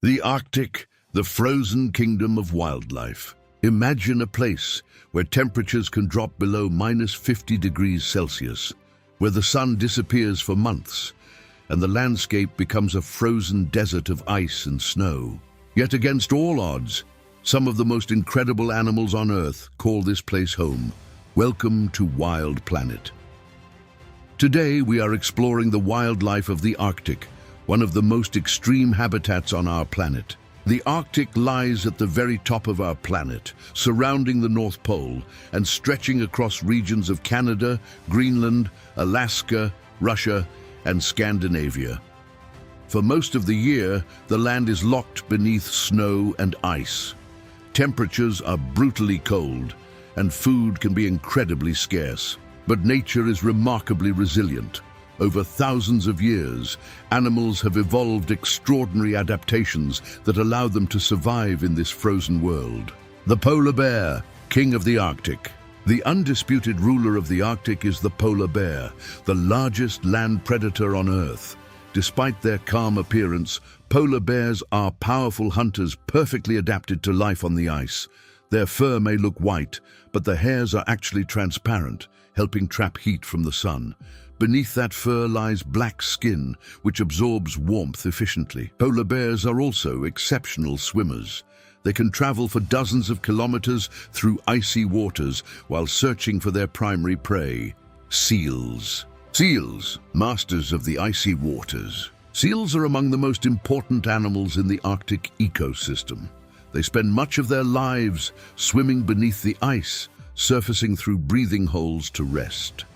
The Arctic, the frozen kingdom of wildlife. Imagine a place where temperatures can drop below -50 degrees Celsius, where the sun disappears for months, and the landscape becomes a frozen desert of ice and snow. Yet against all odds, some of the most incredible animals on Earth call this place home. Welcome to Wild Planet. Today we are exploring the wildlife of the Arctic, one of the most extreme habitats on our planet. The Arctic lies at the very top of our planet, surrounding the North Pole and stretching across regions of Canada, Greenland, Alaska, Russia, and Scandinavia. For most of the year, the land is locked beneath snow and ice. Temperatures are brutally cold, and food can be incredibly scarce. But nature is remarkably resilient. Over thousands of years, animals have evolved extraordinary adaptations that allow them to survive in this frozen world. The polar bear, king of the Arctic. The undisputed ruler of the Arctic is the polar bear, the largest land predator on Earth. Despite their calm appearance, polar bears are powerful hunters perfectly adapted to life on the ice. Their fur may look white, but the hairs are actually transparent, helping trap heat from the sun. Beneath that fur lies black skin, which absorbs warmth efficiently. Polar bears are also exceptional swimmers. They can travel for dozens of kilometers through icy waters while searching for their primary prey, seals. Seals, masters of the icy waters. Seals are among the most important animals in the Arctic ecosystem. They spend much of their lives swimming beneath the ice, surfacing through breathing holes to rest.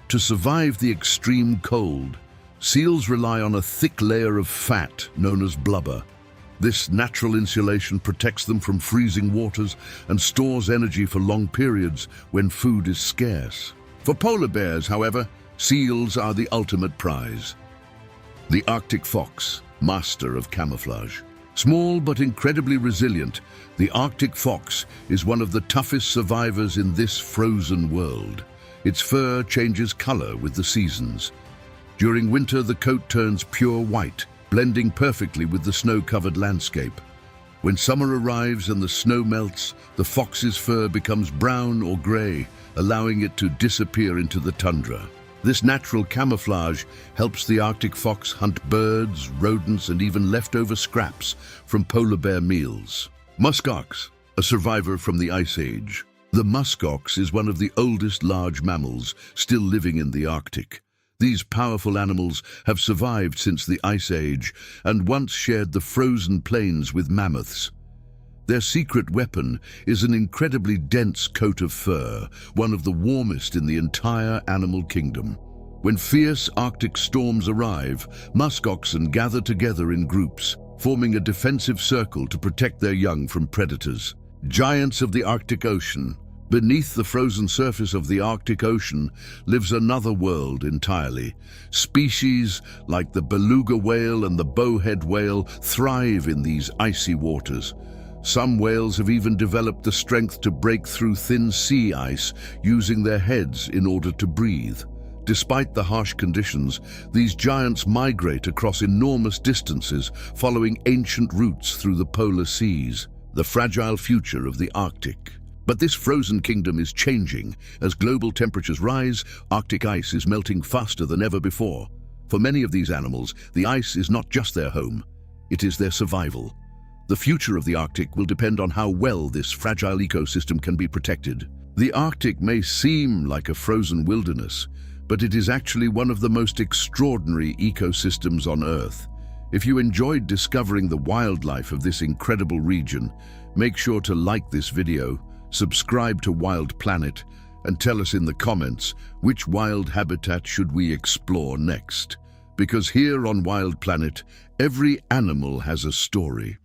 To survive the extreme cold, seals rely on a thick layer of fat known as blubber. This natural insulation protects them from freezing waters and stores energy for long periods when food is scarce. For polar bears, however, seals are the ultimate prize. The Arctic fox, master of camouflage. Small but incredibly resilient, the Arctic fox is one of the toughest survivors in this frozen world. Its fur changes color with the seasons. During winter, the coat turns pure white, blending perfectly with the snow-covered landscape. When summer arrives and the snow melts, the fox's fur becomes brown or gray, allowing it to disappear into the tundra. This natural camouflage helps the Arctic fox hunt birds, rodents, and even leftover scraps from polar bear meals. Musk ox, a survivor from the Ice Age. The musk ox is one of the oldest large mammals still living in the Arctic. These powerful animals have survived since the Ice Age and once shared the frozen plains with mammoths. Their secret weapon is an incredibly dense coat of fur, one of the warmest in the entire animal kingdom. When fierce Arctic storms arrive, musk oxen gather together in groups, forming a defensive circle to protect their young from predators. Giants of the Arctic Ocean. Beneath the frozen surface of the Arctic Ocean lives another world entirely. Species like the beluga whale and the bowhead whale thrive in these icy waters. Some whales have even developed the strength to break through thin sea ice using their heads in order to breathe. Despite the harsh conditions, these giants migrate across enormous distances, following ancient routes through the polar seas. The fragile future of the Arctic. But this frozen kingdom is changing. As global temperatures rise, Arctic ice is melting faster than ever before. For many of these animals, the ice is not just their home, it is their survival. The future of the Arctic will depend on how well this fragile ecosystem can be protected. The Arctic may seem like a frozen wilderness, but it is actually one of the most extraordinary ecosystems on Earth. If you enjoyed discovering the wildlife of this incredible region, make sure to like this video, subscribe to Wild Planet, and tell us in the comments which wild habitat should we explore next. Because here on Wild Planet, every animal has a story.